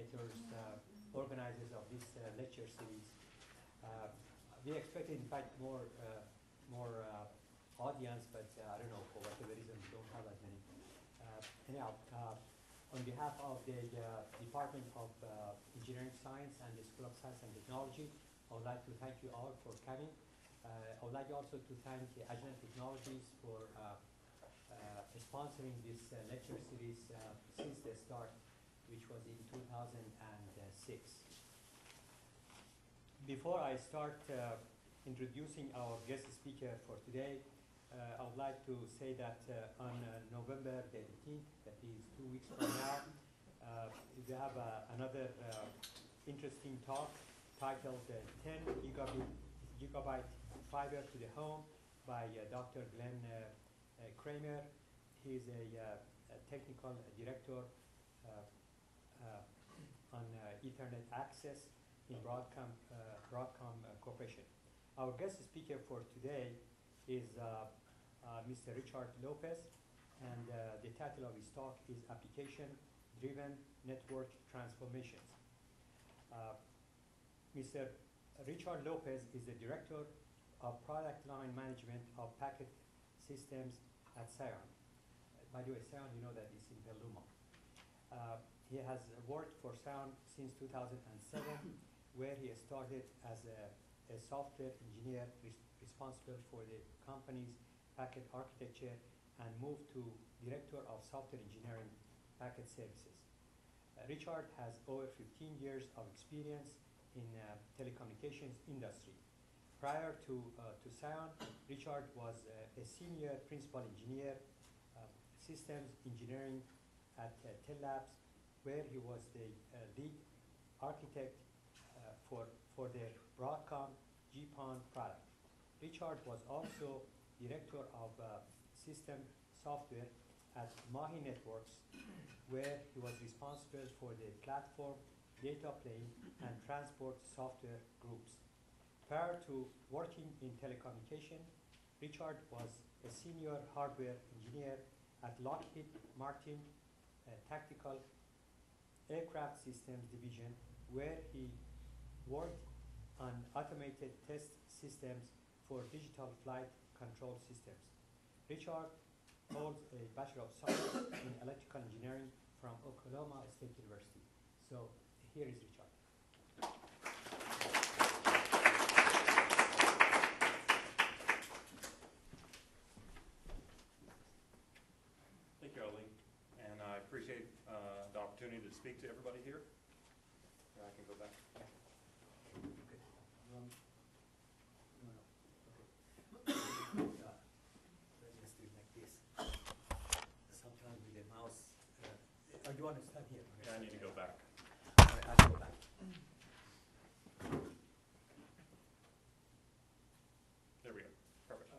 coordinators, organizers of this lecture series. We expected, in fact, more audience, but I don't know, for whatever reason, we don't have as many. Anyhow, on behalf of the Department of Engineering Science and the School of Science and Technology, I would like to thank you all for coming. I would like also to thank Agilent Technologies for sponsoring this lecture series since the start, which was in 2006. Before I start introducing our guest speaker for today, I would like to say that on November the 18th, that is 2 weeks from now, we have another interesting talk titled 10 Gigabyte Fiber to the Home by Dr. Glenn Kramer. He is a technical director on Ethernet access in Broadcom Corporation. Our guest speaker for today is Mr. Richard Lopez, and the title of his talk is Application-Driven Network Transformations. Mr. Richard Lopez is the Director of Product Line Management of Packet Systems at Scion. By the way, Scion, you know that it's in Petaluma. He has worked for Scion since 2007, where he started as a software engineer responsible for the company's packet architecture and moved to Director of Software Engineering Packet Services. Richard has over 15 years of experience in telecommunications industry. Prior to Scion, Richard was a senior principal engineer, systems engineering at Tel Labs, where he was the lead architect for their Broadcom GPON product. Richard was also director of system software at Mahi Networks, where he was responsible for the platform, data plane, and transport software groups. Prior to working in telecommunication, Richard was a senior hardware engineer at Lockheed Martin Tactical Aircraft Systems Division, where he worked on automated test systems for digital flight control systems. Richard holds a Bachelor of Science in Electrical Engineering from Oklahoma State University. So here is Richard. Thank you, Ali, and I appreciate the opportunity to speak to everybody here. I can go back. Let's do it like this. Sometimes with the mouse. Or do you want to start here? Yeah, I need to go back. All right, I'll go back. There we go. Perfect.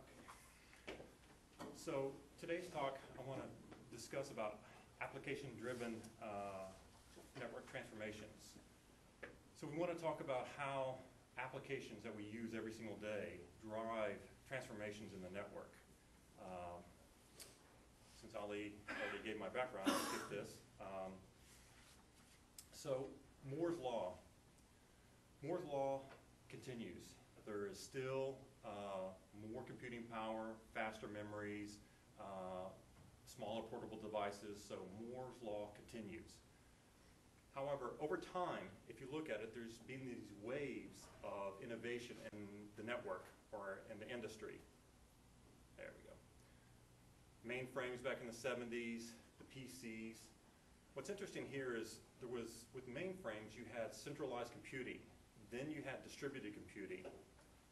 So today's talk, I want to discuss about application-driven network transformations. So we want to talk about how applications that we use every single day drive transformations in the network. Since Ali already gave my background, I'll skip this. So Moore's Law. Moore's Law continues. There is still more computing power, faster memories, smaller portable devices, so Moore's Law continues. However, over time, if you look at it, there's been these waves of innovation in the network or in the industry. There we go. Mainframes back in the 70s, the PCs. What's interesting here is with mainframes, you had centralized computing. Then you had distributed computing,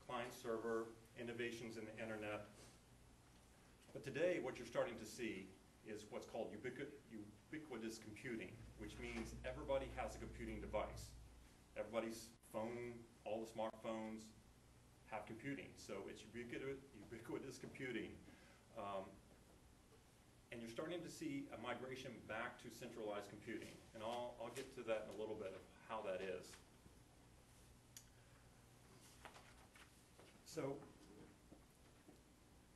client-server, innovations in the internet. But today, what you're starting to see is what's called ubiquitous computing, which means everybody has a computing device. Everybody's phone, all the smartphones have computing. So it's ubiquitous computing. And you're starting to see a migration back to centralized computing. And I'll get to that in a little bit of how that is. So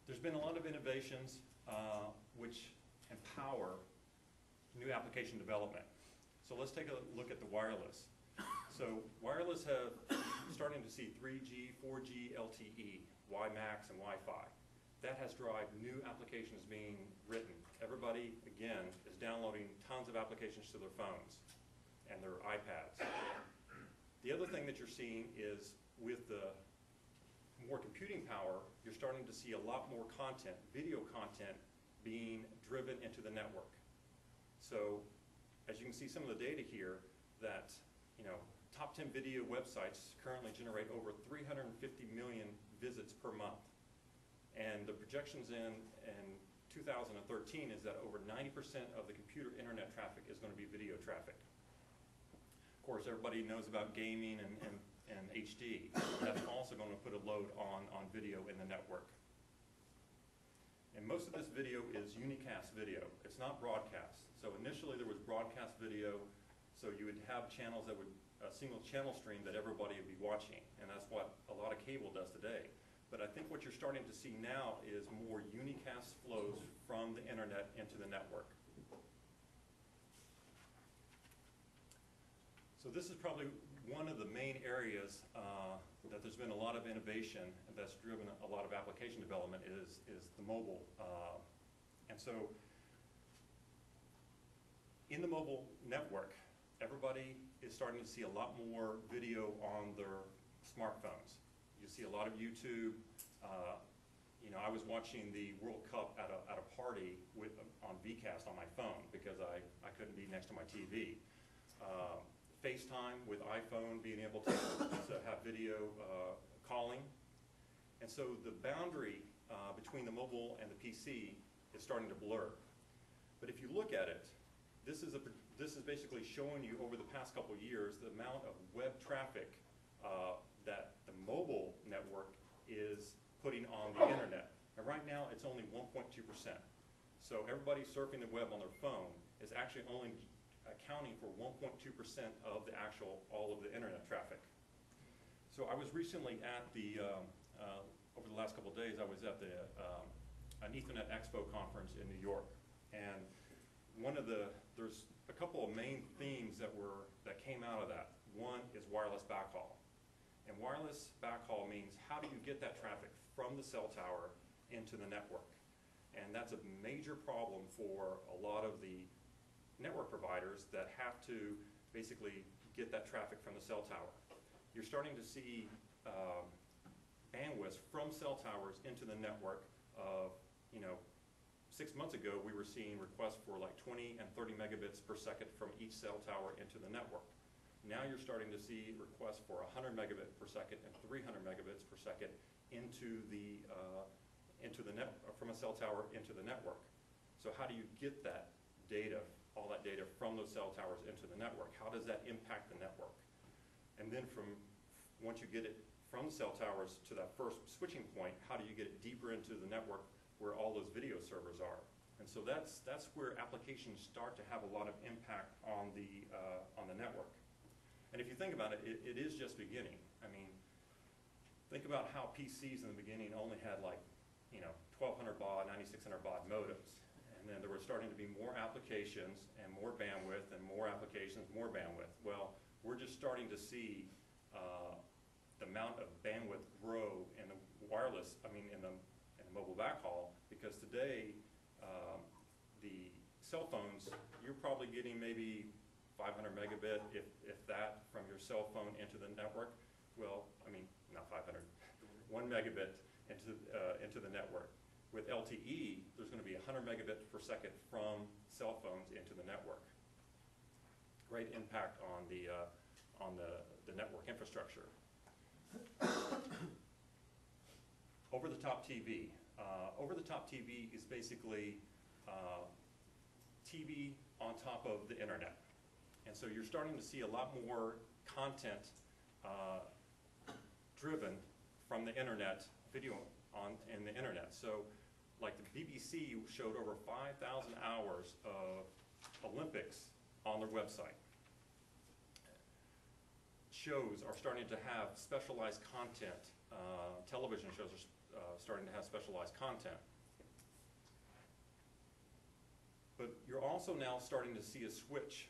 there's been a lot of innovations which empower new application development. So let's take a look at the wireless. So wireless have starting to see 3G, 4G, LTE, WiMAX, and Wi-Fi. That has driven new applications being written. Everybody, again, is downloading tons of applications to their phones and their iPads. The other thing that you're seeing is with the more computing power, you're starting to see a lot more content, video content, being driven into the network. So as you can see some of the data here, that top 10 video websites currently generate over 350 million visits per month. And the projections in 2013 is that over 90% of the computer internet traffic is going to be video traffic. Of course, everybody knows about gaming and HD. That's also going to put a load on video in the network. And most of this video is unicast video. It's not broadcast. So initially there was broadcast video, so you would have channels that would, a single channel stream that everybody would be watching, and that's what a lot of cable does today. But I think what you're starting to see now is more unicast flows from the internet into the network. So this is probably one of the main areas that there's been a lot of innovation and that's driven a lot of application development is the mobile. And so in the mobile network, everybody is starting to see a lot more video on their smartphones. You see a lot of YouTube. I was watching the World Cup at a party on VCast on my phone because I couldn't be next to my TV. FaceTime with iPhone, being able to have video calling. And so the boundary between the mobile and the PC is starting to blur. But if you look at it, this is basically showing you over the past couple of years the amount of web traffic that the mobile network is putting on the internet. And right now it's only 1.2%. So everybody surfing the web on their phone is actually only accounting for 1.2% of the all of the internet traffic. So I was recently at the, over the last couple of days, I was at an Ethernet Expo conference in New York. And there's a couple of main themes that came out of that. One is wireless backhaul. And wireless backhaul means how do you get that traffic from the cell tower into the network? And that's a major problem for a lot of the network providers that have to basically get that traffic from the cell tower. You're starting to see bandwidth from cell towers into the network of, 6 months ago we were seeing requests for like 20 and 30 megabits per second from each cell tower into the network. Now you're starting to see requests for 100 megabit per second and 300 megabits per second from a cell tower into the network. So how do you get that data, all that data from those cell towers into the network? How does that impact the network? And then once you get it from the cell towers to that first switching point, how do you get it deeper into the network where all those video servers are? And so that's where applications start to have a lot of impact on the network. And if you think about it, it is just beginning. I mean, think about how PCs in the beginning only had like, 1200 baud, 9600 baud modems. And then there were starting to be more applications and more bandwidth and more applications, more bandwidth. Well, we're just starting to see the amount of bandwidth grow in the wireless, in the mobile backhaul, because today the cell phones, you're probably getting maybe 500 megabit, if that, from your cell phone into the network. Well, not 500, 1 megabit into the network. With LTE, there's going to be 100 megabits per second from cell phones into the network. Great impact on the network infrastructure. Over-the-top TV. Over-the-top TV is basically TV on top of the internet. And so you're starting to see a lot more content driven from the internet, video in the internet. So like the BBC showed over 5,000 hours of Olympics on their website. Shows are starting to have specialized content. Television shows are starting to have specialized content. But you're also now starting to see a switch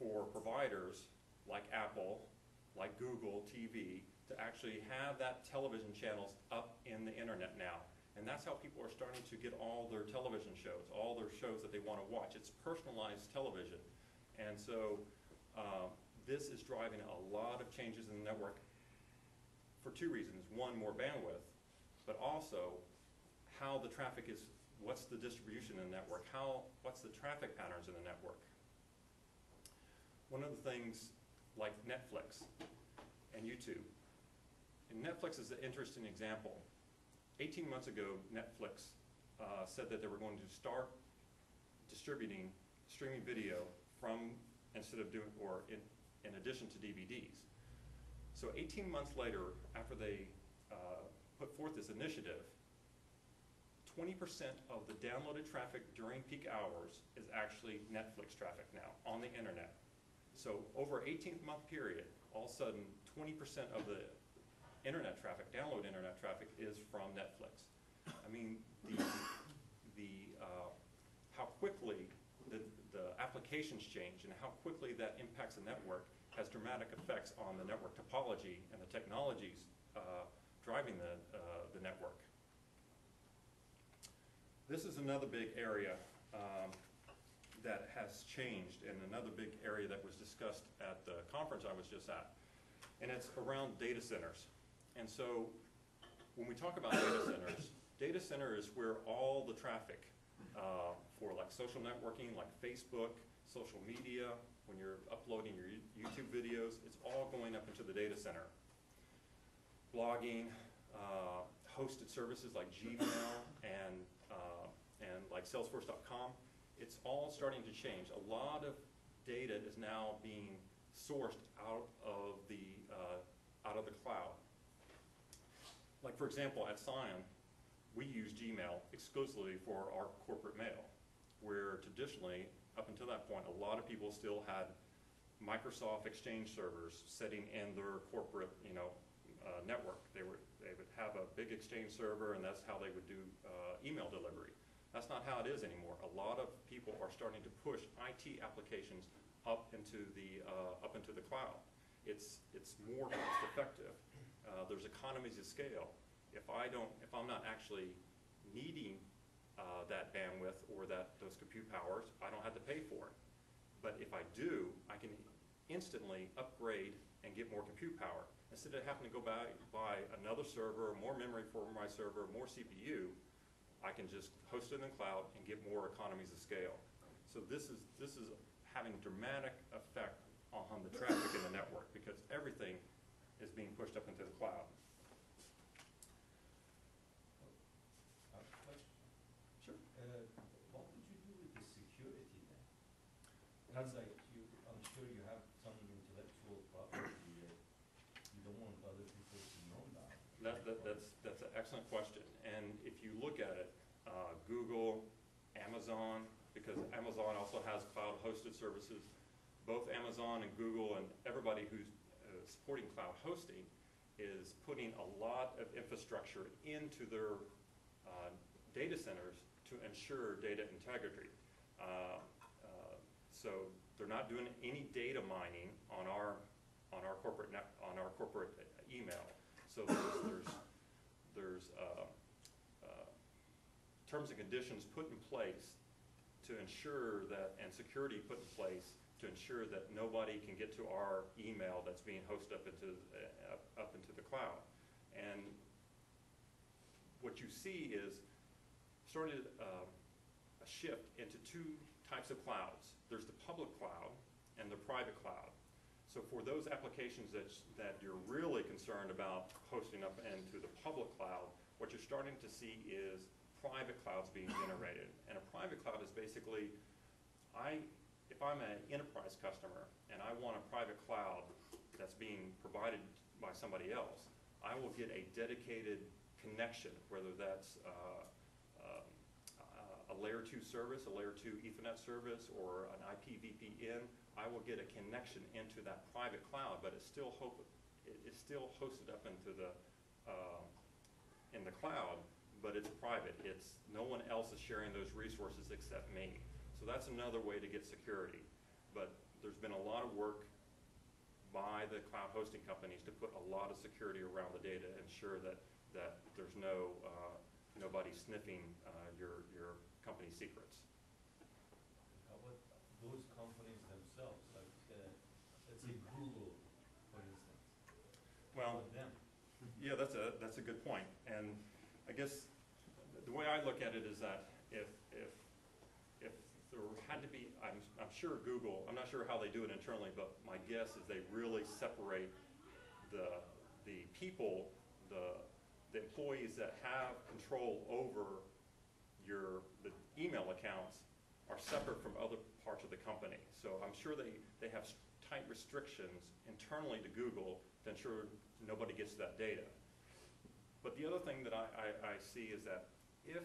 for providers like Apple, like Google TV, to actually have that television channels up in the internet now. And that's how people are starting to get all their television shows, all their shows that they want to watch. It's personalized television. And so this is driving a lot of changes in the network for two reasons. One, more bandwidth, but also how the traffic is, what's the distribution in the network, what's the traffic patterns in the network. One of the things like Netflix and YouTube. And Netflix is an interesting example. 18 months ago, Netflix said that they were going to start distributing streaming video from, instead of doing, or in addition to DVDs. So 18 months later, after they put forth this initiative, 20% of the downloaded traffic during peak hours is actually Netflix traffic now on the internet. So over an 18-month period, all of a sudden, 20% of the internet traffic, download internet traffic, is from Netflix. I mean, how quickly the applications change and how quickly that impacts the network has dramatic effects on the network topology and the technologies driving the network. This is another big area that has changed, and another big area that was discussed at the conference I was just at, and it's around data centers. And so when we talk about data center is where all the traffic for like social networking, like Facebook, social media, when you're uploading your YouTube videos, it's all going up into the data center. Blogging, hosted services like Gmail and like Salesforce.com, it's all starting to change. A lot of data is now being sourced out of the cloud. Like for example, at Scion, we use Gmail exclusively for our corporate mail, where traditionally, up until that point, a lot of people still had Microsoft Exchange servers sitting in their corporate, network. They would have a big Exchange server, and that's how they would do email delivery. That's not how it is anymore. A lot of people are starting to push IT applications up into the cloud. It's more cost effective. There's economies of scale. If I'm not actually needing that bandwidth or those compute powers, I don't have to pay for it. But if I do, I can instantly upgrade and get more compute power. Instead of having to go buy another server, more memory for my server, more CPU, I can just host it in the cloud and get more economies of scale. So this is having a dramatic effect on the traffic in the network, because everything is being pushed up into the cloud. Question. Sure. What would you do with the security then? That's like I'm sure you have some intellectual property that you don't want other people to know about. That's an excellent question. And if you look at it, Google, Amazon, because Amazon also has cloud-hosted services, both Amazon and Google and everybody who's supporting cloud hosting is putting a lot of infrastructure into their data centers to ensure data integrity. So they're not doing any data mining on our corporate email. So there's terms and conditions put in place to ensure that, and security put in place to ensure that nobody can get to our email that's being hosted up into the cloud. And what you see is started a shift into two types of clouds. There's the public cloud and the private cloud. So for those applications that you're really concerned about hosting up into the public cloud, what you're starting to see is private clouds being generated. And a private cloud is basically, if I'm an enterprise customer and I want a private cloud that's being provided by somebody else, I will get a dedicated connection, whether that's a layer 2 service, a layer 2 Ethernet service, or an IP VPN. I will get a connection into that private cloud, but it's still hosted up into in the cloud, but it's private. No one else is sharing those resources except me. So that's another way to get security. But there's been a lot of work by the cloud hosting companies to put a lot of security around the data, ensure that there's nobody sniffing your company secrets. How about those companies themselves, like, let's say Google, for instance? Well, How about them? yeah, that's a good point. And I guess the way I look at it is that if there had to be, I'm sure Google, I'm not sure how they do it internally, but my guess is they really separate the people, the employees that have control over the email accounts are separate from other parts of the company. So I'm sure they have tight restrictions internally to Google to ensure nobody gets that data. But the other thing that I see is that if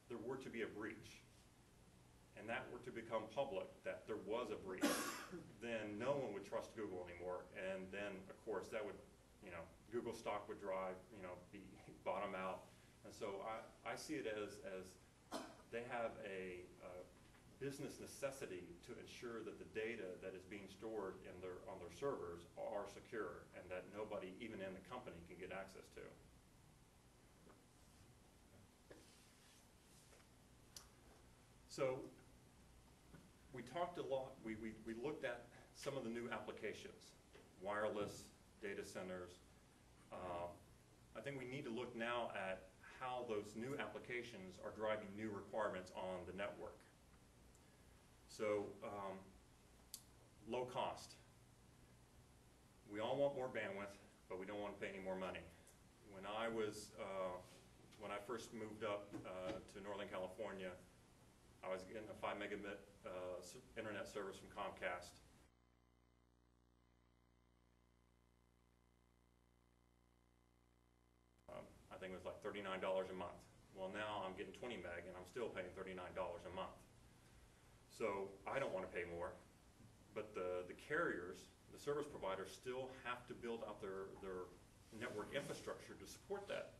there were to be a breach, and that were to become public, that there was a breach, then no one would trust Google anymore. And then, of course, that would, Google stock would be bottom out. And so I see it as they have a business necessity to ensure that the data that is being stored on their servers are secure and that nobody, even in the company, can get access to. So we talked a lot, we looked at some of the new applications, wireless, data centers. I think we need to look now at how those new applications are driving new requirements on the network. So low cost. We all want more bandwidth, but we don't want to pay any more money. When I first moved up to Northern California, I was getting a 5 megabit internet service from Comcast. I think it was like $39 a month. Well, now I'm getting 20 meg and I'm still paying $39 a month. So I don't want to pay more, but the carriers, the service providers, still have to build out their network infrastructure to support that.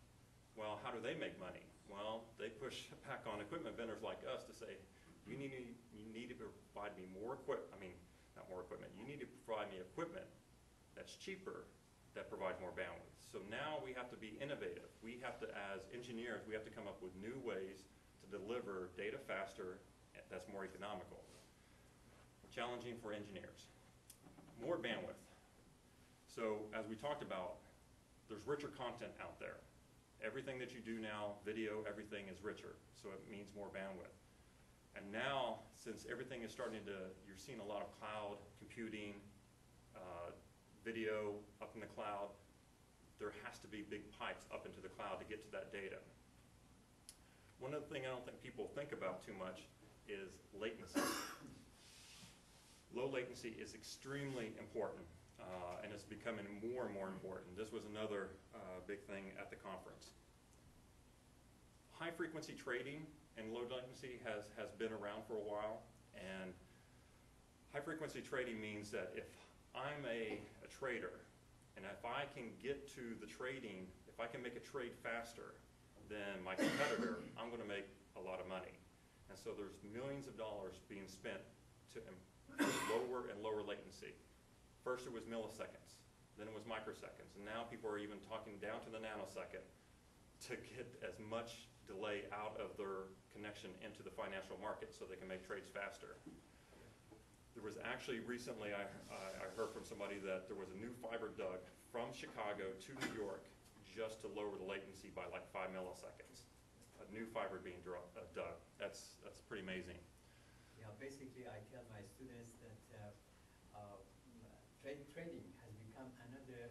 Well, how do they make money? Well, they push back on equipment vendors like us to say, you need to provide me more equipment. I mean, not more equipment. You need to provide me equipment that's cheaper, that provides more bandwidth. So now we have to be innovative. We have to, as engineers, we have to come up with new ways to deliver data faster that's more economical. Challenging for engineers. More bandwidth. So as we talked about, there's richer content out there. Everything that you do now, video, everything is richer. So it means more bandwidth. And now, since everything is starting to, you're seeing a lot of cloud computing, video up in the cloud, there has to be big pipes up into the cloud to get to that data. One other thing I don't think people think about too much is latency. Low latency is extremely important, and it's becoming more and more important. This was another big thing at the conference. High frequency trading and low latency has been around for a while, and high frequency trading means that if I'm a trader, and if I can get to the trading, if I can make a trade faster than my competitor, I'm going to make a lot of money. And so there's millions of dollars being spent to lower and lower latency. First it was milliseconds, then it was microseconds, and now people are even talking down to the nanosecond to get as much delay out of their connection into the financial market so they can make trades faster. There was actually recently, I heard from somebody that there was a new fiber dug from Chicago to New York just to lower the latency by like 5 milliseconds. A new fiber being dug. That's pretty amazing. Yeah, basically I tell my students that trading has become another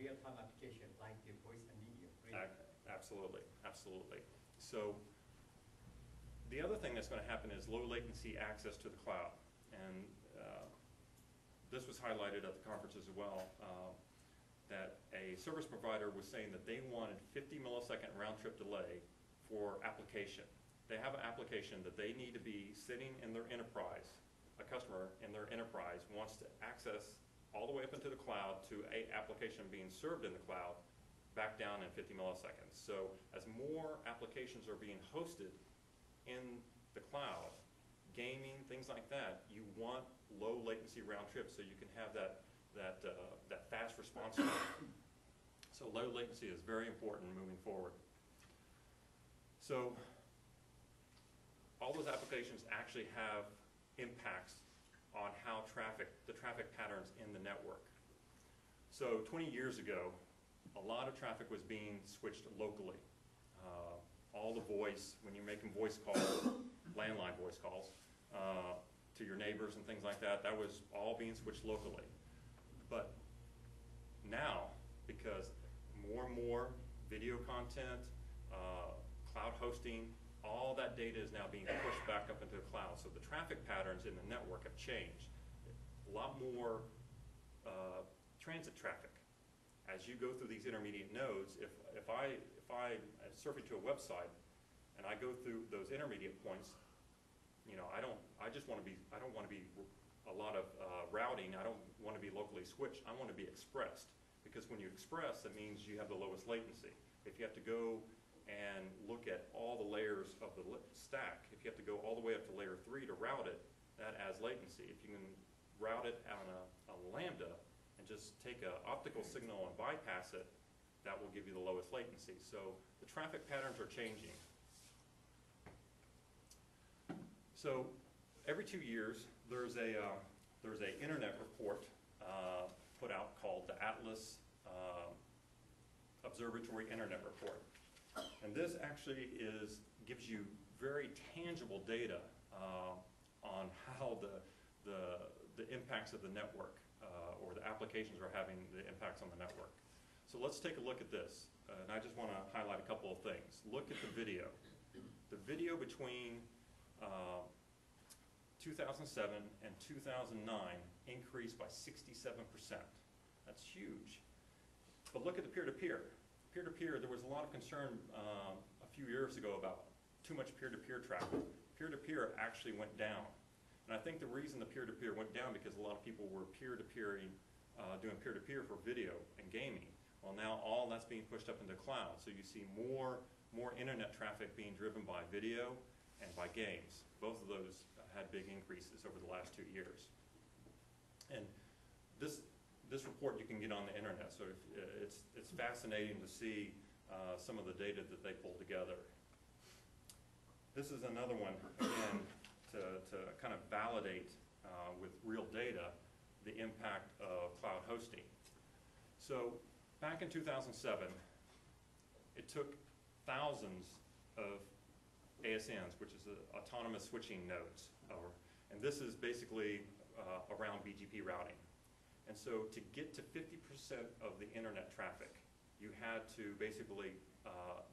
real-time application like the voice and video. Absolutely, absolutely. So the other thing that's going to happen is low latency access to the cloud. And this was highlighted at the conference as well, that a service provider was saying that they wanted 50 millisecond round-trip delay for application. They have an application that they need to be sitting in their enterprise, a customer in their enterprise wants to access all the way up into the cloud to an application being served in the cloud, back down in 50 milliseconds. So as more applications are being hosted in the cloud, gaming, things like that, you want low latency round trips so you can have that fast response time. So low latency is very important moving forward. So all those applications actually have impacts on how the traffic patterns in the network. So 20 years ago, a lot of traffic was being switched locally. All the voice, when you're making voice calls, landline voice calls, to your neighbors and things like that, that was all being switched locally. But now, because more and more video content, cloud hosting, all that data is now being pushed back up into the cloud. So the traffic patterns in the network have changed. A lot more transit traffic. As you go through these intermediate nodes, if I'm surfing to a website and I go through those intermediate points, you know, I don't want to be a lot of routing. I don't want to be locally switched. I want to be expressed, because when you express, that means you have the lowest latency. If you have to go and look at all the layers of the stack, if you have to go all the way up to layer 3 to route it, that adds latency. If you can route it on a lambda and just take an optical signal and bypass it, that will give you the lowest latency. So the traffic patterns are changing. So every 2 years, there's a internet report put out called the Atlas Observatory Internet Report. And this actually gives you very tangible data on how the impacts of the network or the applications are having the impacts on the network. So let's take a look at this. And I just want to highlight a couple of things. Look at the video. The video between 2007 and 2009 increased by 67%. That's huge. But look at the peer-to-peer. Peer-to-peer, there was a lot of concern a few years ago about too much peer-to-peer traffic. Peer-to-peer actually went down. And I think the reason the peer-to-peer went down because a lot of people were peer-to-peering, doing peer-to-peer for video and gaming. Well, now all that's being pushed up into the cloud. So you see more internet traffic being driven by video and by games. Both of those had big increases over the last 2 years. And this report you can get on the internet, so it's fascinating to see some of the data that they pulled together. This is another one, again, to kind of validate with real data the impact of cloud hosting. So back in 2007, it took thousands of ASNs, which is autonomous switching nodes, and this is basically around BGP routing. And so to get to 50% of the internet traffic, you had to basically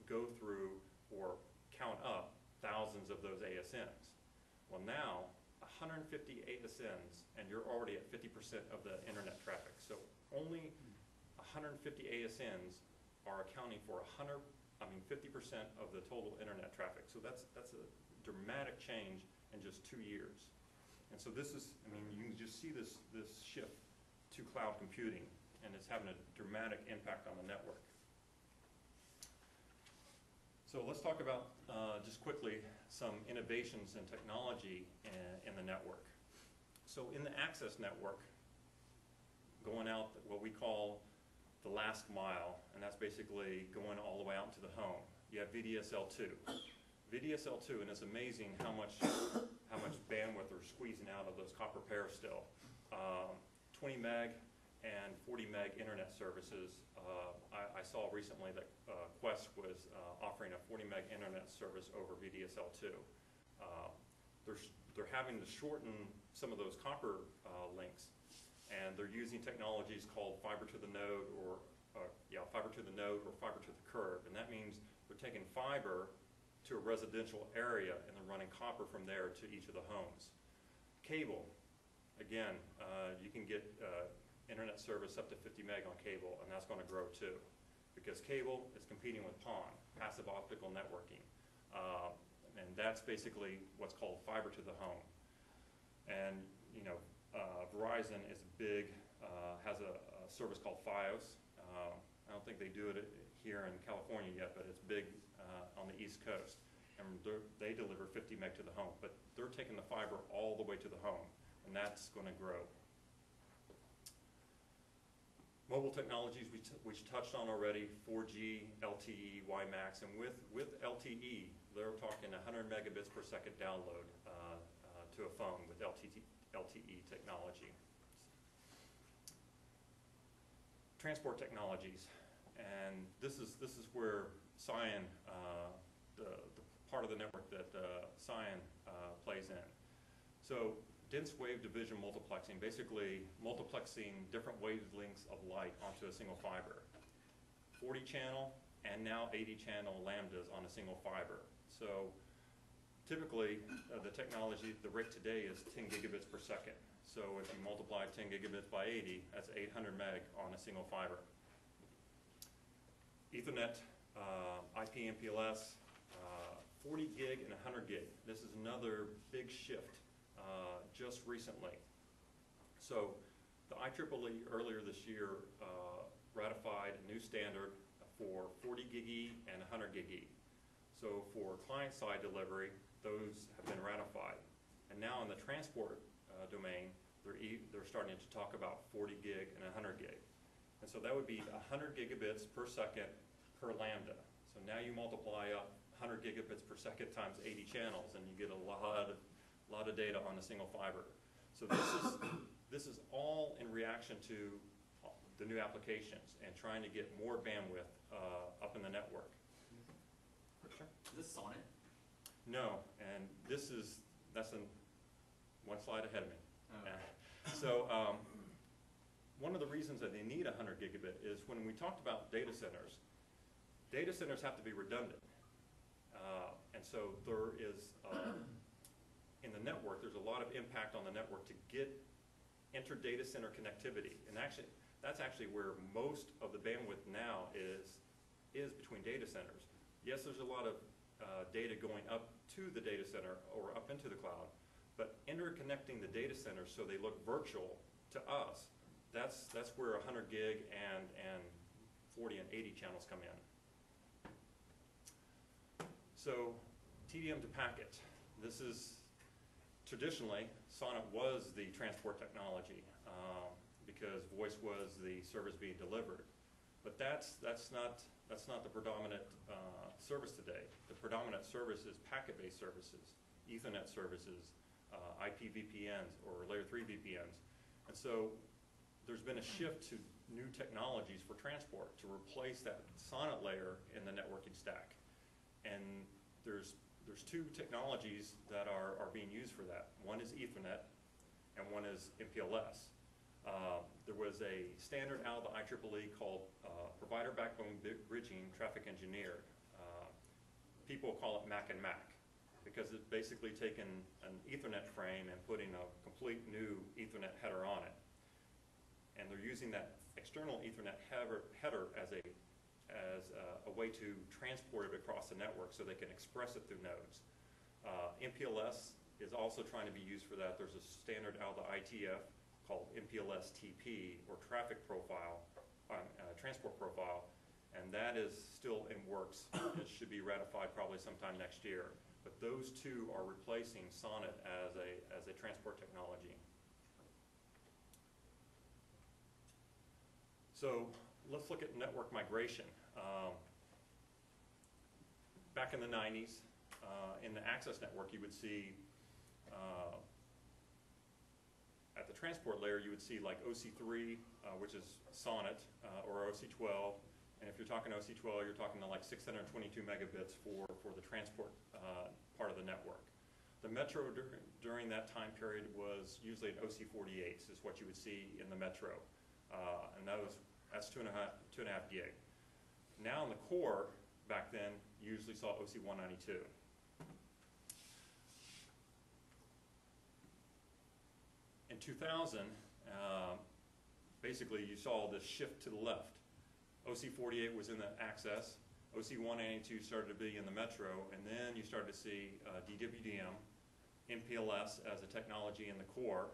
go through or count up thousands of those ASNs. Well, now 150 ASNs and you're already at 50% of the internet traffic. So only 150 ASNs are accounting for 50% of the total internet traffic. So that's a dramatic change in just 2 years. And so this is, I mean, you can just see this shift to cloud computing, and it's having a dramatic impact on the network. So let's talk about, just quickly, some innovations in technology in the network. So in the access network, going out what we call the last mile, and that's basically going all the way out to the home. You have VDSL2. VDSL2, and it's amazing how much bandwidth they're squeezing out of those copper pairs still. 20 meg and 40 meg internet services. I saw recently that Quest was offering a 40 meg internet service over VDSL2. They're having to shorten some of those copper links, and they're using technologies called fiber to the node or fiber to the node or fiber to the curb, and that means they're taking fiber to a residential area and then running copper from there to each of the homes. Cable, again, you can get internet service up to 50 meg on cable, and that's going to grow too, because cable is competing with PON, passive optical networking, and that's basically what's called fiber to the home. And you know, Verizon is big, has a service called Fios. I don't think they do it here in California yet, but it's big on the East Coast. and they deliver 50 meg to the home, but they're taking the fiber all the way to the home, and that's going to grow. Mobile technologies we touched on already, 4G, LTE, WiMAX, and with LTE, they're talking 100 megabits per second download to a phone with LTE technology. Transport technologies, and this is where Cyan, the part of the network that Cyan plays in. So dense wave division multiplexing, basically multiplexing different wavelengths of light onto a single fiber. 40 channel and now 80 channel lambdas on a single fiber. So typically the technology, the rate today is 10 gigabits per second. So if you multiply 10 gigabits by 80, that's 800 meg on a single fiber. Ethernet, IP MPLS, 40 gig and 100 gig. This is another big shift just recently. So the IEEE earlier this year ratified a new standard for 40 gig E and 100 gig E. So for client-side delivery, those have been ratified. And now in the transport domain, they're starting to talk about 40 gig and 100 gig. And so that would be 100 gigabits per second per lambda. So now you multiply up 100 gigabits per second times 80 channels, and you get a lot of data on a single fiber. So this is all in reaction to the new applications and trying to get more bandwidth up in the network. Sure. Is this Sonnet? No, and that's one slide ahead of me. Oh. So one of the reasons that they need 100 gigabit is when we talked about data centers have to be redundant. And so there is, in the network, there's a lot of impact on the network to get inter-data center connectivity. And actually, that's actually where most of the bandwidth now is between data centers. Yes, there's a lot of data going up to the data center or up into the cloud, but interconnecting the data centers so they look virtual to us, that's where 100 gig and 40 and 80 channels come in. So TDM to packet. This is traditionally, Sonnet was the transport technology because voice was the service being delivered. But that's not the predominant service today. The predominant service is packet-based services, Ethernet services, IP VPNs or layer 3 VPNs. And so there's been a shift to new technologies for transport to replace that Sonnet layer in the networking stack. And there's two technologies that are being used for that. One is Ethernet and one is MPLS. There was a standard out of the IEEE called Provider Backbone Bridging Traffic Engineered. People call it MAC and MAC because it's basically taken an Ethernet frame and putting a complete new Ethernet header on it. And they're using that external Ethernet header as a way to transport it across the network so they can express it through nodes. MPLS is also trying to be used for that. There's a standard out of the ITF called MPLS TP, or traffic profile, transport profile, and that is still in works. It should be ratified probably sometime next year. But those two are replacing Sonnet as a transport technology. So let's look at network migration. Back in the 90s, in the access network, you would see, at the transport layer, you would see like OC3, which is Sonnet, or OC12. And if you're talking OC12, you're talking to like 622 megabits for the transport part of the network. The metro during that time period was usually an OC48, is what you would see in the metro. And that's 2.5 gig. Now in the core, back then, you usually saw OC192. In 2000, basically you saw this shift to the left. OC48 was in the access, OC192 started to be in the metro, and then you started to see DWDM, MPLS as a technology in the core.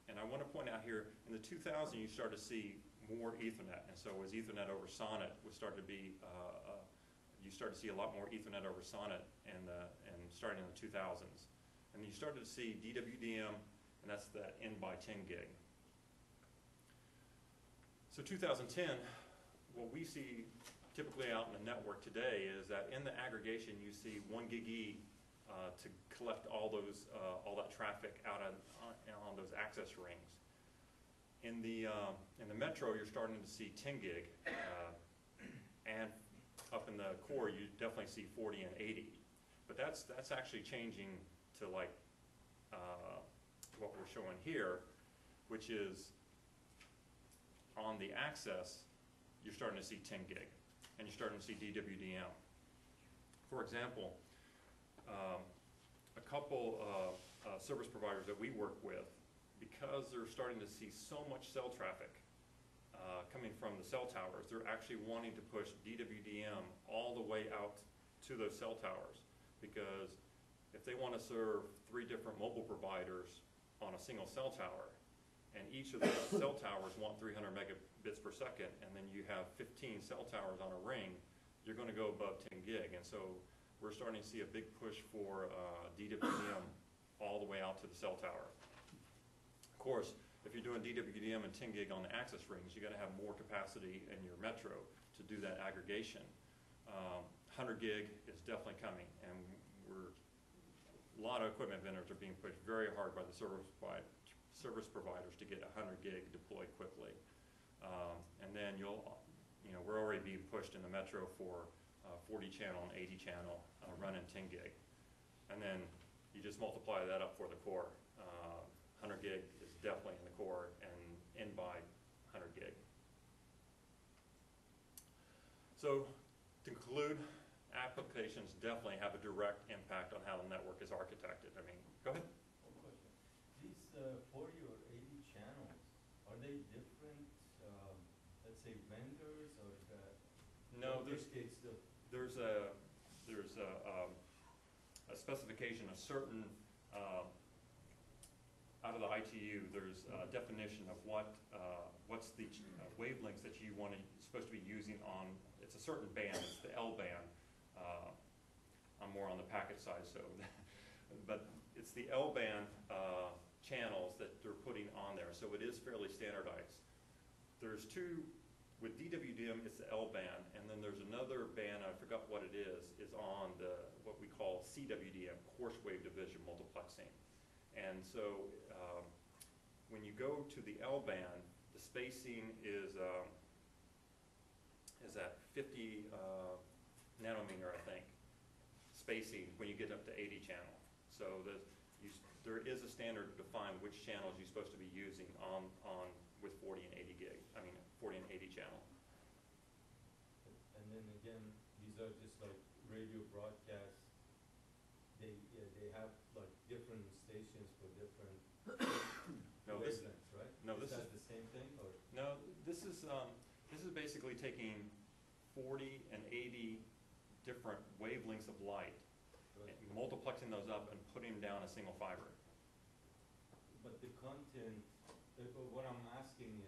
And I want to point out here, in the 2000s you started to see more Ethernet, and so as Ethernet over Sonnet was starting to be you start to see a lot more Ethernet over SONET and starting in the 2000s. And you started to see DWDM, and that's that N by 10 gig. So 2010, what we see typically out in the network today is that in the aggregation you see 1 gig E to collect all that traffic out on those access rings. In the metro, you're starting to see 10 gig, and up in the core, you definitely see 40 and 80. But that's actually changing to like what we're showing here, which is on the access, you're starting to see 10 gig, and you're starting to see DWDM. For example, a couple service providers that we work with, because they're starting to see so much cell traffic coming from the cell towers, they're actually wanting to push DWDM all the way out to those cell towers, because if they want to serve 3 different mobile providers on a single cell tower, and each of those cell towers want 300 megabits per second, and then you have 15 cell towers on a ring, you're going to go above 10 gig. And so we're starting to see a big push for DWDM all the way out to the cell tower. Of course, if you're doing DWDM and 10 gig on the access rings, you got to have more capacity in your metro to do that aggregation. 100 gig is definitely coming, and a lot of equipment vendors are being pushed very hard by the service providers to get 100 gig deployed quickly. And then we're already being pushed in the metro for 40 channel and 80 channel running 10 gig. And then you just multiply that up for the core. 100 gig is definitely in the core, and in by 100 gig. So to conclude, applications definitely have a direct impact on how the network is architected. I mean, go ahead. One question. These 40 or 80 channels, are they different, let's say, vendors, or No, there's a specification, a certain out of the ITU, there's a definition of what's the wavelengths that you supposed to be using on. It's a certain band. It's the L band. I'm more on the packet side, so but it's the L band channels that they're putting on there. So it is fairly standardized. There's two. With DWDM, it's the L band, and then there's another band, I forgot what it is on what we call CWDM, coarse wave division multiplexing. And so when you go to the L band, the spacing is at 50 nanometer, I think, spacing when you get up to 80 channel. So there is a standard to define which channels you're supposed to be using with 40 and 80 gig. I mean, 40 and 80 channel. And then again, these are just like radio broadcasts. They have like different stations for different wavelengths, right? No, is that the same thing, or? No, this is basically taking 40 and 80 different wavelengths of light, Right. and multiplexing those up and putting them down a single fiber. But the content, what I'm asking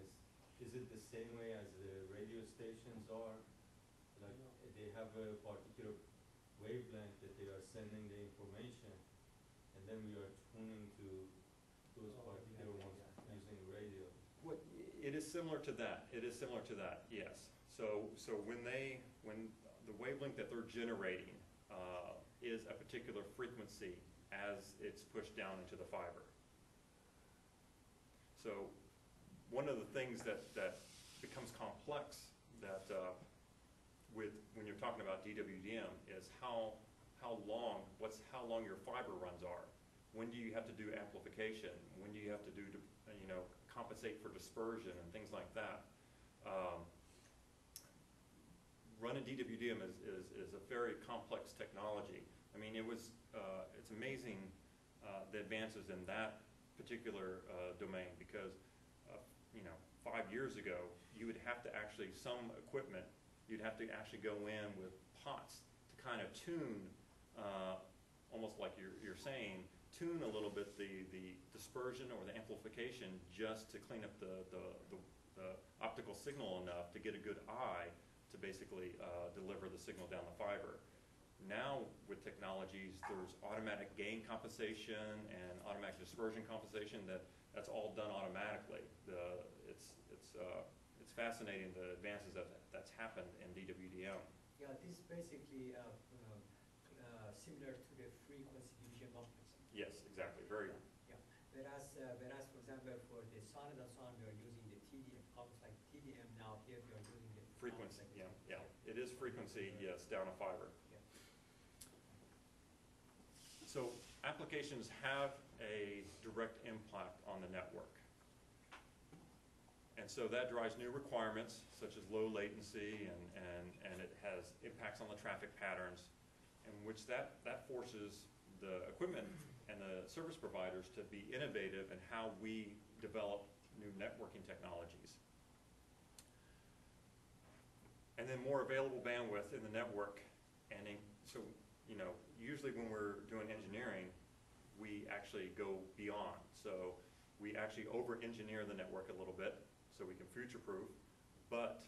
is it the same way as the radio stations are? Like they have a particular wavelength that they are sending the information, and then we are tuning to those particular ones using radio. It is similar to that. It is similar to that. Yes. So when the wavelength that they're generating is a particular frequency as it's pushed down into the fiber. So one of the things that becomes complex when you're talking about DWDM is how long your fiber runs are. When do you have to do amplification? When do you have to do compensate for dispersion and things like that? Running DWDM is a very complex technology. I mean, it's amazing the advances in that particular domain, because 5 years ago you would have to some equipment you'd have to actually go in with pots to kind of tune, almost like you're saying, tune a little bit the dispersion or the amplification just to clean up the optical signal enough to get a good eye to basically deliver the signal down the fiber. Now, with technologies, there's automatic gain compensation and automatic dispersion compensation that's all done automatically. It's fascinating the advances that's happened in DWDM. Yeah, this is basically similar to the frequency division multiplexing. Yes, exactly. Very. Yeah. Whereas, for example, for the SONET and so on, we are using the TDM, almost like TDM now. Here we are using the Frequency. multiplexing. Yeah. It is frequency. Yes, down a fiber. Yeah. So applications have a direct impact on the network. And so that drives new requirements such as low latency and it has impacts on the traffic patterns, in which that forces the equipment and the service providers to be innovative in how we develop new networking technologies. And then more available bandwidth in the network. So, you know, usually when we're doing engineering, we actually go beyond. So we actually over-engineer the network a little bit so we can future-proof, but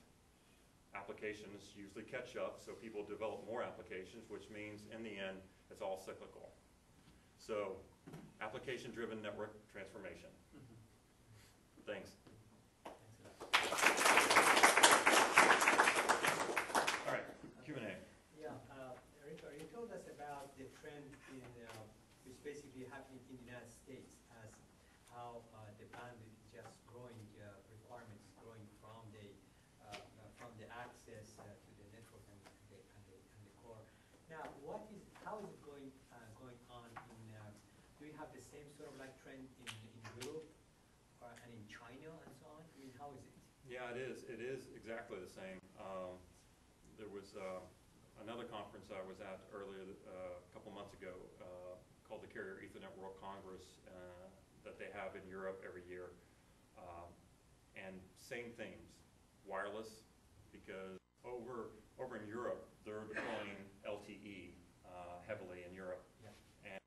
applications usually catch up, so people develop more applications, which means in the end, it's all cyclical. So application-driven network transformation. Thanks. All right, Q&A. Yeah, Richard, you told us about the trend in, which basically happening in the United States, as how the bandwidth is just growing, requirements growing from the access to the network and the core. Now, how is it going on in? Do you have the same sort of like trend in Europe and in China and so on? I mean, how is it? Yeah, it is. It is exactly the same. There was another conference I was at earlier, a couple months ago, called the Carrier Ethernet World Congress that they have in Europe every year. And same themes, wireless, because over in Europe, they're deploying LTE heavily in Europe. Yeah. And,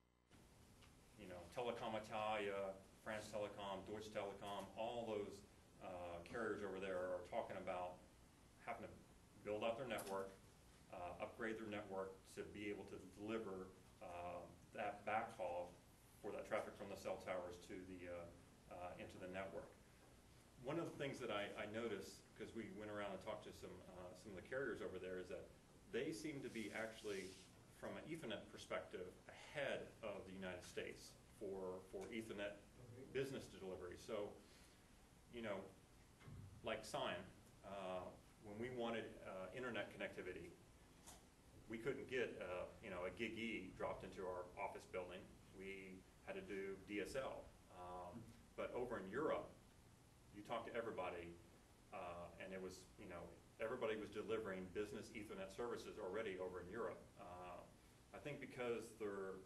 you know, Telecom Italia, France Telecom, Deutsche Telekom, all those carriers over there are talking about having to build out their network, upgrade their network to be able to deliver that backhaul for that traffic from the cell towers to the into the network. One of the things that I noticed, because we went around and talked to some of the carriers over there, is that they seem to be actually, from an Ethernet perspective, ahead of the United States for Ethernet business delivery. So, you know, like Sign, when we wanted internet connectivity, we couldn't get you know, a gig E dropped into our office building. We had to do DSL. But over in Europe, you talk to everybody, and it was, you know, everybody was delivering business Ethernet services already over in Europe. I think because their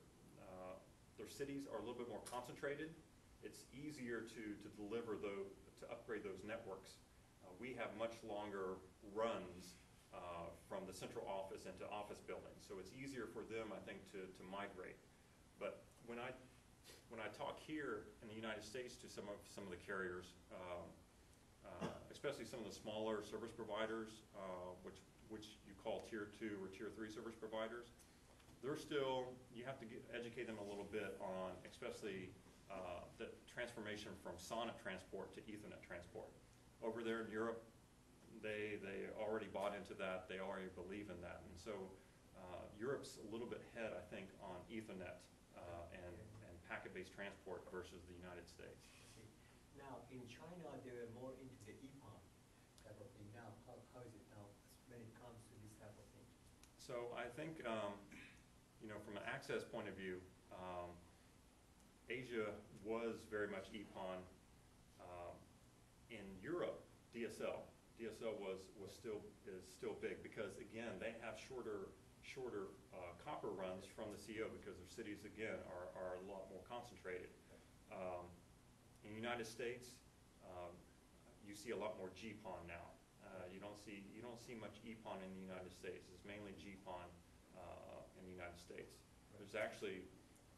cities are a little bit more concentrated, it's easier to deliver to upgrade those networks. We have much longer runs from the central office into office buildings, so it's easier for them, I think, to migrate. But when I talk here in the United States to some of the carriers, especially some of the smaller service providers, which you call tier 2 or tier 3 service providers, they're still, you have to educate them a little bit on, especially the transformation from SONET transport to Ethernet transport. Over there in Europe, they already bought into that. They already believe in that, and so Europe's a little bit ahead, I think, on Ethernet and packet-based transport versus the United States. Now, in China, they were more into the EPON type of thing. Now, how is it now when it comes to this type of thing? So I think, you know, from an access point of view, Asia was very much EPON. In Europe, DSL is still big because, again, they have shorter copper runs from the CO because their cities, again, are a lot more concentrated. In the United States, you see a lot more GPON now. You don't see much EPON in the United States. It's mainly GPON in the United States. There's actually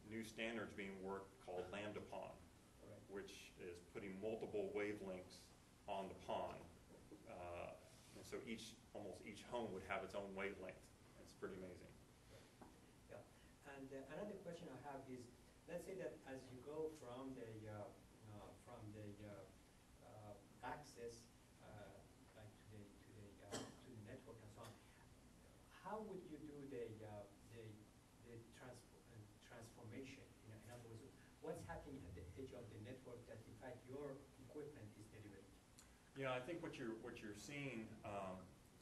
new standards being worked called Lambda PON, which is putting multiple wavelengths on the PON. And So almost each home would have its own wavelength. It's pretty amazing. Yeah. And another question I have is, let's say that as you go from the access like to the network and so on, how would you do the transformation? In other words, what's happening at the edge of the network that in fact your equipment is delivering? Yeah, I think what you're seeing.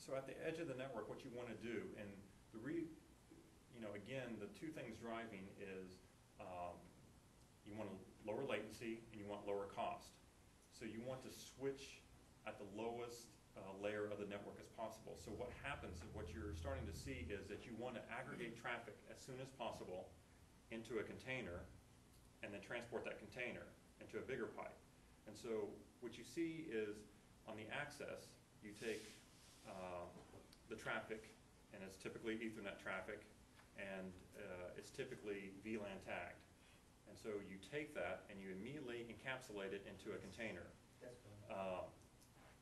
So at the edge of the network, what you want to do, and again, the two things driving is you want to lower latency and you want lower cost. So you want to switch at the lowest layer of the network as possible. So what happens, what you're starting to see is that you want to aggregate traffic as soon as possible into a container and then transport that container into a bigger pipe. And so what you see is on the access, you take the traffic, and it's typically Ethernet traffic, and it's typically VLAN tagged. And so you take that and you immediately encapsulate it into a container. That's right.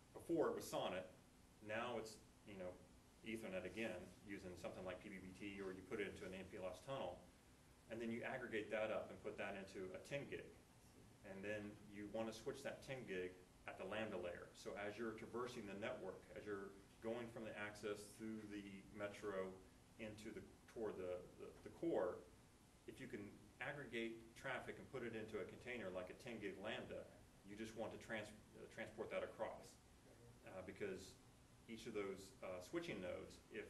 Before it was SONET, now it's Ethernet again, using something like PBBT, or you put it into an MPLS tunnel, and then you aggregate that up and put that into a 10 gig. And then you want to switch that 10 gig at the lambda layer. So as you're traversing the network, as you're going from the access through the metro toward the core, if you can aggregate traffic and put it into a container like a 10 gig lambda, you just want to transport that across. Because each of those switching nodes, if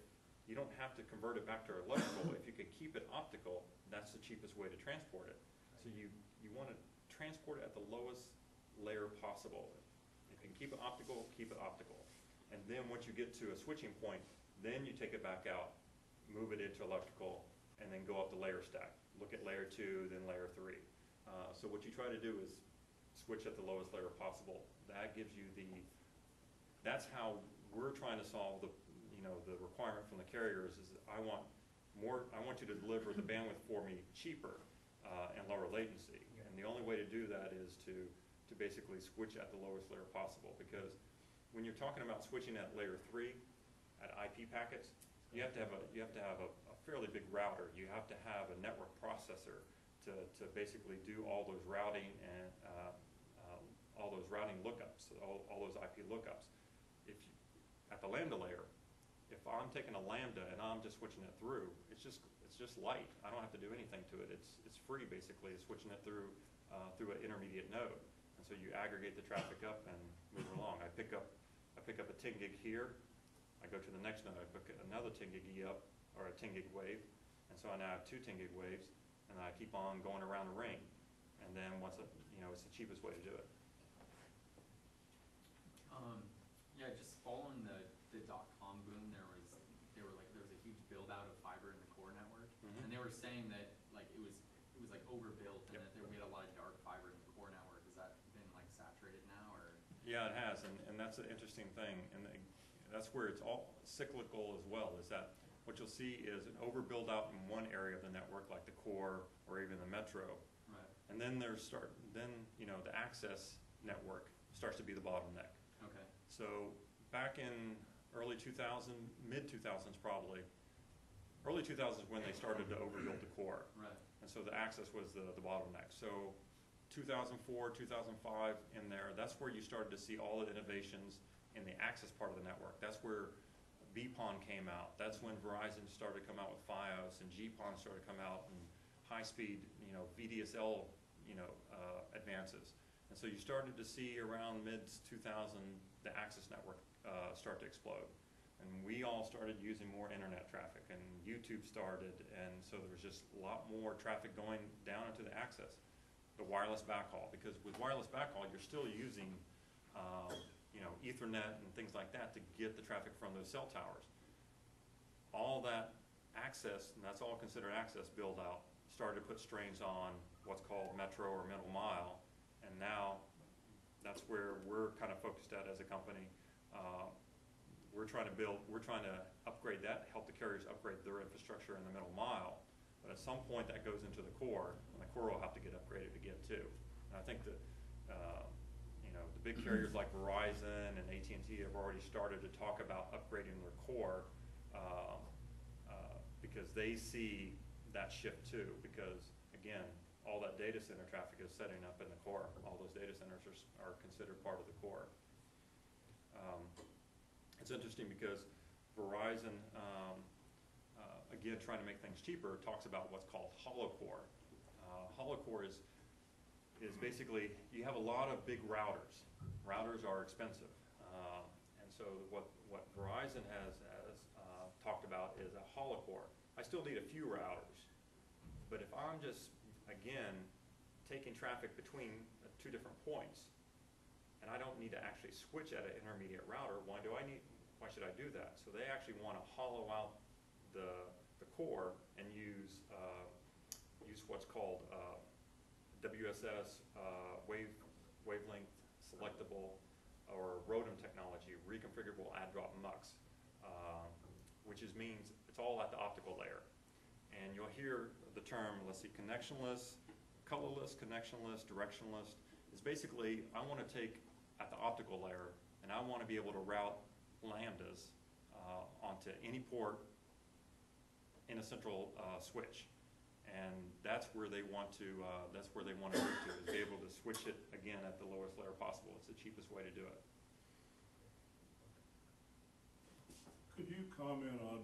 you don't have to convert it back to electrical, if you could keep it optical, that's the cheapest way to transport it. So you want to transport it at the lowest layer possible. If you can keep it optical, keep it optical. And then once you get to a switching point, then you take it back out, move it into electrical, and then go up the layer stack. Look at layer 2, then layer 3. So what you try to do is switch at the lowest layer possible. That gives you that's how we're trying to solve the requirement from the carriers is I want you to deliver the bandwidth for me cheaper and lower latency. Yeah. And the only way to do that is to basically switch at the lowest layer possible, because when you're talking about switching at layer 3 at IP packets, you have to have a fairly big router. You have to have a network processor to basically do all those routing and all those routing lookups, all those IP lookups. At the lambda layer, if I'm taking a lambda and I'm just switching it through, it's just light. I don't have to do anything to it. It's free basically. It's switching it through an intermediate node, and so you aggregate the traffic up and move it along. I pick up a 10 gig here. I go to the next node. I pick another 10 gig up or a 10 gig wave, and so I now have 2 10 gig waves, and I keep on going around the ring. And then it's the cheapest way to do it. Yeah, just following the dot-com boom, there was a huge build out of fiber in the core network, and they were saying that it was like overbuilt, and that we had a lot of dark fiber in the core network. Has that been saturated now, or? Yeah, it has, and that's an interesting thing, and that's where it's all cyclical as well. Is that what you'll see is an overbuild out in one area of the network, like the core or even the metro, right? And then the access network starts to be the bottleneck. Okay. So back in early 2000, mid-2000s probably, early 2000s when they started to overbuild the core. Right. And so the access was the bottleneck. So 2004, 2005 in there, that's where you started to see all the innovations in the access part of the network. That's where BPON came out. That's when Verizon started to come out with FiOS, and GPON started to come out, and high-speed, VDSL, advances. And so you started to see around mid-2000 the access network start to explode. And we all started using more internet traffic, and YouTube started, and so there was just a lot more traffic going down into the access. The wireless backhaul, because with wireless backhaul, you're still using Ethernet and things like that to get the traffic from those cell towers. All that access, and that's all considered access build out, started to put strains on what's called metro or middle mile, and now that's where we're kind of focused at as a company. We're trying to upgrade that, help the carriers upgrade their infrastructure in the middle mile, but at some point that goes into the core, and the core will have to get upgraded again too. And I think that the big carriers like Verizon and AT&T have already started to talk about upgrading their core because they see that shift too. Because again, all that data center traffic is setting up in the core. All those data centers are considered part of the core. It's interesting because Verizon, again, trying to make things cheaper, talks about what's called hollow core. Hollow core is basically, you have a lot of big routers. Routers are expensive. And so what Verizon has talked about is a hollow core. I still need a few routers. But if I'm just, again, taking traffic between two different points, and I don't need to actually switch at an intermediate router, why should I do that? So they actually want to hollow out the core and use what's called WSS, wavelength selectable, or ROADM technology, reconfigurable add drop mux, which means it's all at the optical layer. And you'll hear the term, let's see, connectionless, colorless, connectionless, directionless. It's basically, I want to take at the optical layer, and I want to be able to route lambdas onto any port in a central switch. And that's where they want to move to, is be able to switch it again at the lowest layer possible. It's the cheapest way to do it. Could you comment on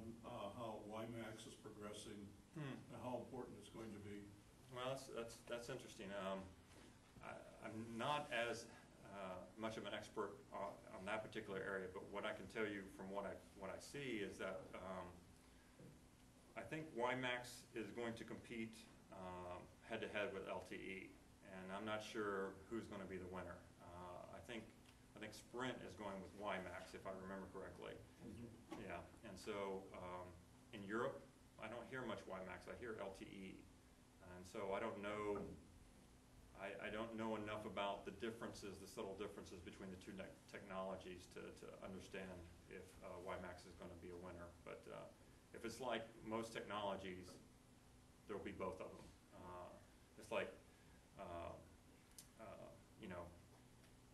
how WiMAX is progressing and how important it's going to be? Well, that's interesting. I'm not as much of an expert on that particular area, but what I can tell you from what I see is that I think WiMAX is going to compete head-to-head with LTE, and I'm not sure who's going to be the winner. I think Sprint is going with WiMAX, if I remember correctly. Yeah, and so in Europe, I don't hear much WiMAX. I hear LTE, and so I don't know. I don't know enough about the differences, the subtle differences between the two technologies to understand if WiMAX is going to be a winner. But if it's like most technologies, there will be both of them. It's like,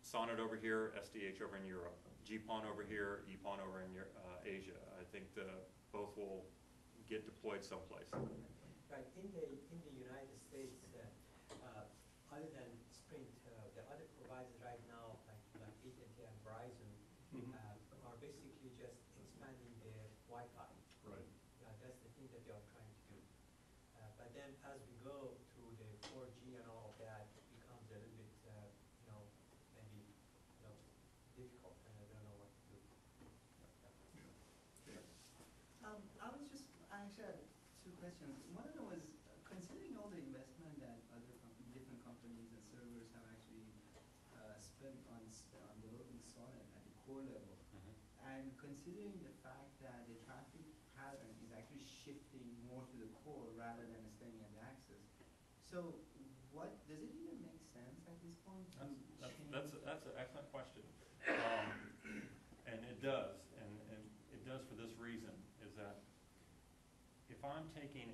Sonnet over here, SDH over in Europe, GPON over here, EPON over in Asia. I think both will get deployed someplace. Right. In the United States, other than Sprint, the other providers right now, like AT&T and Verizon, are basically just expanding their Wi-Fi. Right. That's the thing that they are trying to do. But then as we go through the 4G and all of that, it becomes a little bit, maybe, difficult, and I don't know what to do. I actually had two questions. One of them was, considering all the investment that different companies and servers have actually spent on developing Sonnet at the core level, and considering the fact that the traffic pattern is actually shifting more to the core rather than staying at the axis. So does it even make sense at this point to change? That's an excellent question. And it does, and it does for this reason, is that if I'm taking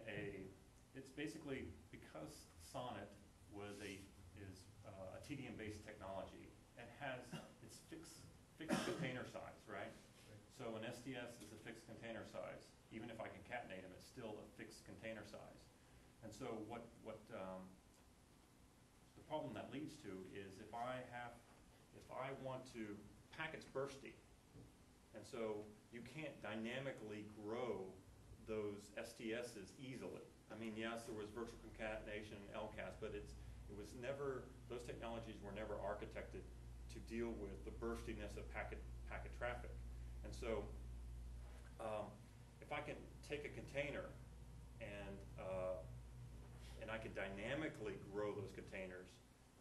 it's basically because Sonnet is a TDM-based technology, it's fixed container size, right? So an SDS is a fixed container size. Even if I concatenate them, it's still a fixed container size. And so what the problem that leads to is if I want to, packets bursty, and so you can't dynamically grow those STSs easily. I mean, yes, there was virtual concatenation and LCAS, but those technologies were never architected to deal with the burstiness of packet traffic. And so if I can take a container and I can dynamically grow those containers,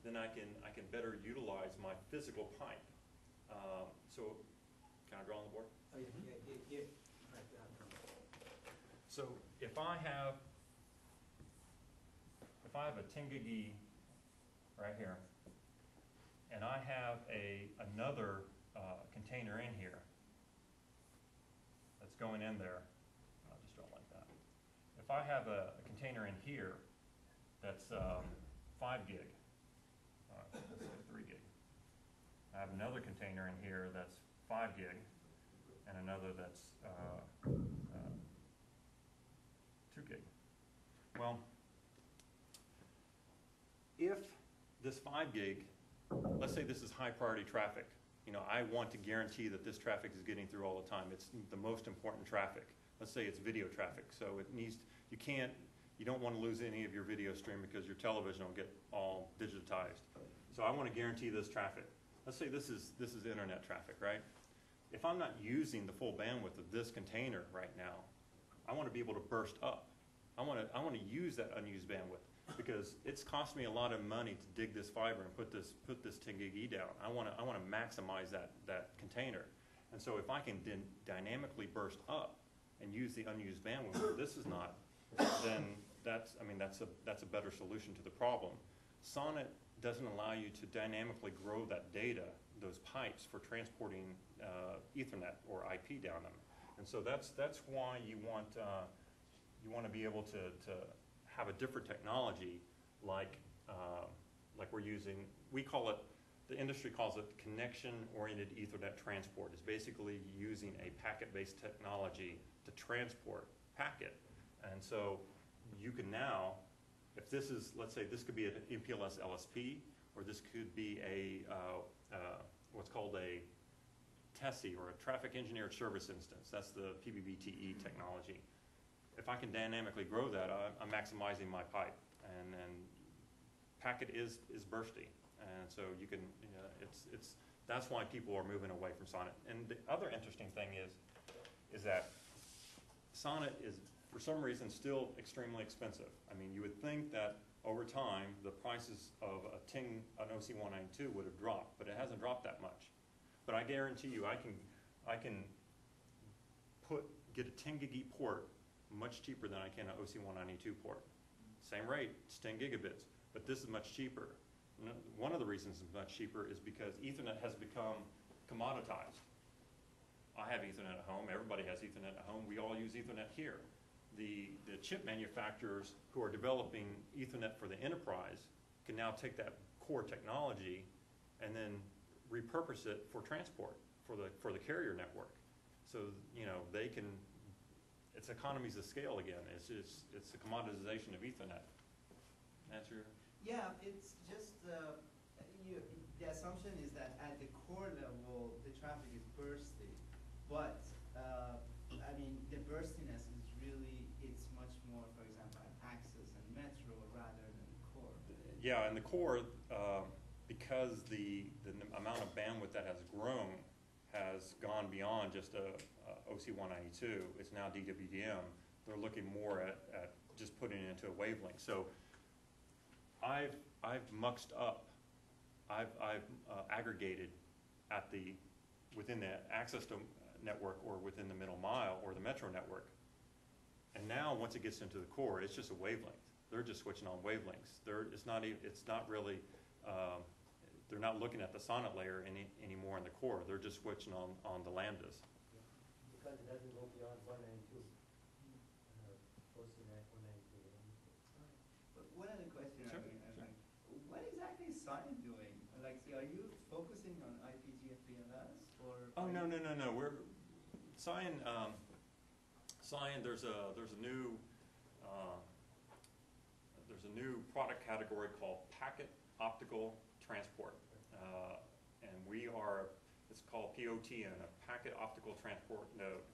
then I can better utilize my physical pipe. So can I draw on the board? Oh, yeah. Right, So if I have a 10 gig E right here, and I have another container in here that's going in there, I'll just draw it like that. If I have a container in here that's 5 gig, let's say 3 gig, I have another container in here that's 5 gig, and another that's 2 gig. Well, if this 5 gig, let's say this is high priority traffic, you know, I want to guarantee that this traffic is getting through all the time. It's the most important traffic. Let's say it's video traffic, so it needs, you don't want to lose any of your video stream because your television will get all digitized. So I want to guarantee this traffic. Let's say this is internet traffic, right? If I'm not using the full bandwidth of this container right now, I want to be able to burst up. I want to use that unused bandwidth because it's cost me a lot of money to dig this fiber and put this 10 gig E down. I want to maximize that container. And so if I can dynamically burst up and use the unused bandwidth where this is not, then that's a better solution to the problem. Sonnet doesn't allow you to dynamically grow that data, those pipes for transporting Ethernet or IP down them. And so that's why you want to be able to have a different technology like we're using. We call it, the industry calls it connection-oriented Ethernet transport. It's basically using a packet-based technology to transport packet. And so you can now, if this is, let's say this could be an MPLS LSP, or this could be a what's called a TESI, or a Traffic Engineered Service Instance. That's the PBBTE technology. If I can dynamically grow that, I'm maximizing my pipe, and packet is bursty, and so you can, that's why people are moving away from Sonnet. And the other interesting thing is that Sonnet is, for some reason, still extremely expensive. I mean, you would think that over time the prices of an OC192 would have dropped, but it hasn't dropped that much. But I guarantee you, I can get a 10 gig E port much cheaper than I can an OC192 port. Same rate, it's 10 gigabits, but this is much cheaper. One of the reasons it's much cheaper is because Ethernet has become commoditized. I have Ethernet at home, everybody has Ethernet at home, we all use Ethernet here. The chip manufacturers who are developing Ethernet for the enterprise can now take that core technology and then repurpose it for transport, for the carrier network. So, you know, they can, it's economies of scale again. It's the commoditization of Ethernet. Answer? Yeah, it's just, the assumption is that at the core level, the traffic is bursty, but I mean, the burstiness is really, it's much more, for example, at Access and Metro rather than the core. Yeah, and the core, because the amount of bandwidth that has grown has gone beyond just a OC192. It's now DWDM. They're looking more at just putting it into a wavelength. So I've muxed up, I've aggregated within the access to network or within the middle mile or the metro network. And now once it gets into the core, it's just a wavelength. They're just switching on wavelengths. They're not looking at the Sonnet layer anymore in the core. They're just switching on the lambdas. Because it doesn't go beyond 192. OCNet 192. But one other question, Sure, what exactly is Sonnet doing? Like, are you focusing on IPGFPLS or? Oh, no. Cyan, there's a new product category called packet optical transport, and it's called POTN, a packet optical transport node,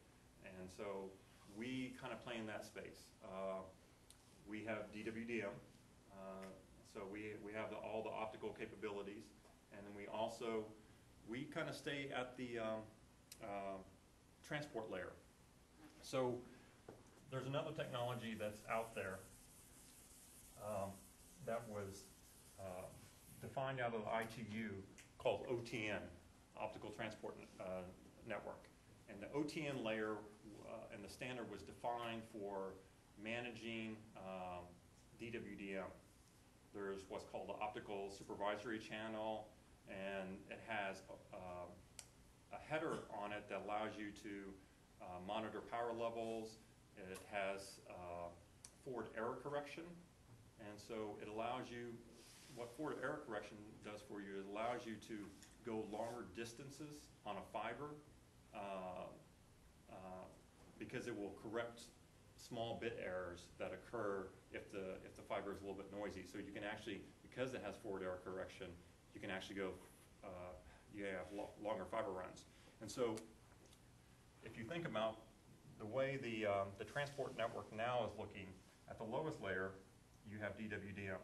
and so we kind of play in that space. We have DWDM, so we have all the optical capabilities, and then we kind of stay at the transport layer. So there's another technology that's out there that was defined out of the ITU called OTN, Optical Transport Network. And the OTN layer and the standard was defined for managing DWDM. There's what's called the Optical Supervisory Channel, and it has a header on it that allows you to monitor power levels. It has forward error correction, and so it allows you, what forward error correction does for you, it allows you to go longer distances on a fiber because it will correct small bit errors that occur if the fiber is a little bit noisy. So you can actually, because it has forward error correction, you can actually go, you have longer fiber runs. And so if you think about the way the transport network now is looking, at the lowest layer, you have DWDM.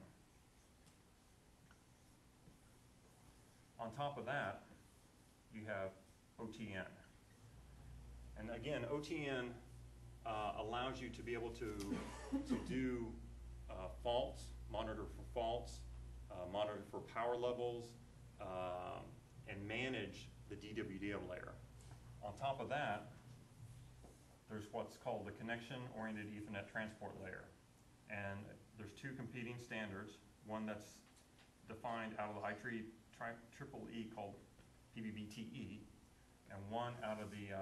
On top of that, you have OTN. And again, OTN allows you to be able to do faults, monitor for faults, monitor for power levels, and manage the DWDM layer. On top of that, there's what's called the Connection-Oriented Ethernet Transport Layer. And there's two competing standards, one that's defined out of the IEEE called PBBTE, and one out of the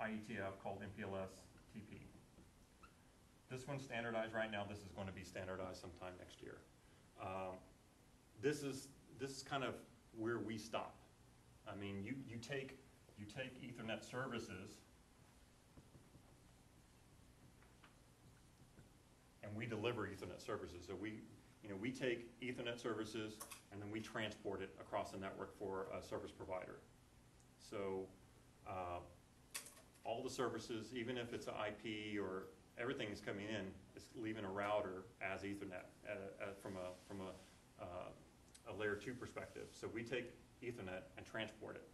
IETF called MPLS-TP. This one's standardized right now. This is going to be standardized sometime next year. This is kind of where we stop. I mean, you take Ethernet services, and we deliver Ethernet services. So we take Ethernet services and then we transport it across the network for a service provider. So all the services, even if it's an IP or everything is coming in, it's leaving a router as Ethernet from a layer 2 perspective. So we take Ethernet and transport it.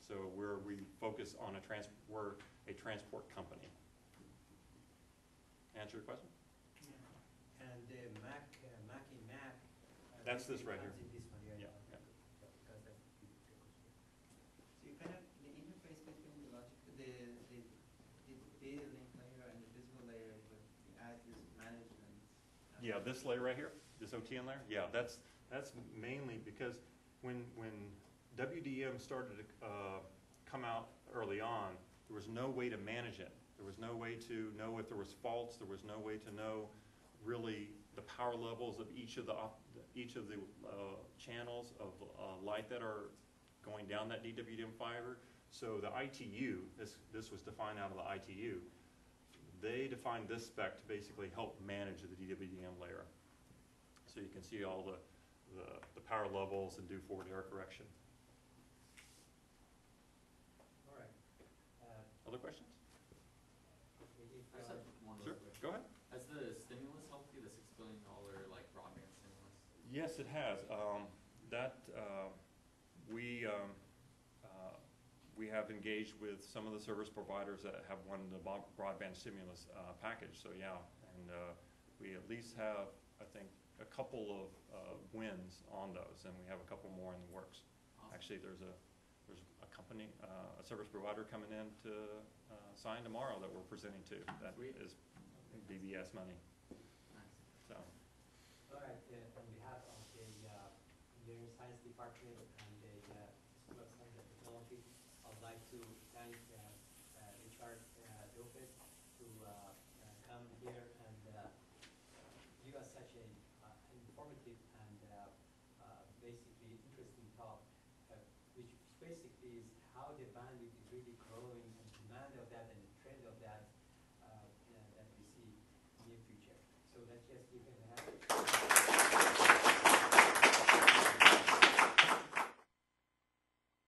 So we focus on we're a transport company. Answer your question? Yeah. And the Mac in Mac. That's this right here. This one, Yeah. Because that's the so you kind of, the interface between the logic, the data link layer and the physical layer, but you add this management. Yeah, this layer right here, this OTN layer. Yeah, that's mainly because when WDM started to come out early on, there was no way to manage it. There was no way to know if there was faults. There was no way to know really the power levels of each of the channels of light that are going down that DWDM fiber. So the ITU, this was defined out of the ITU. They defined this spec to basically help manage the DWDM layer. So you can see all the power levels and do forward error correction. All right. Other questions? I just have one Sure, real quick. go ahead. Has the stimulus helped you, the $6 billion like broadband stimulus? Yes, it has. We have engaged with some of the service providers that have won the broadband stimulus package. So yeah, and we at least have, I think, a couple of wins on those, and we have a couple more in the works. Awesome. Actually, there's a company, a service provider coming in to sign tomorrow that we're presenting to. That Sweet. is BBS money. Nice. So. All right. On behalf of the Engineering Science Department and the School of Science and Technology, I'd like to thank Richard Lopez to come here and give us such an informative and basically interesting talk, which basically is how the bandwidth is really growing and demand of that and the trend of that that we see in the future. So let's just give an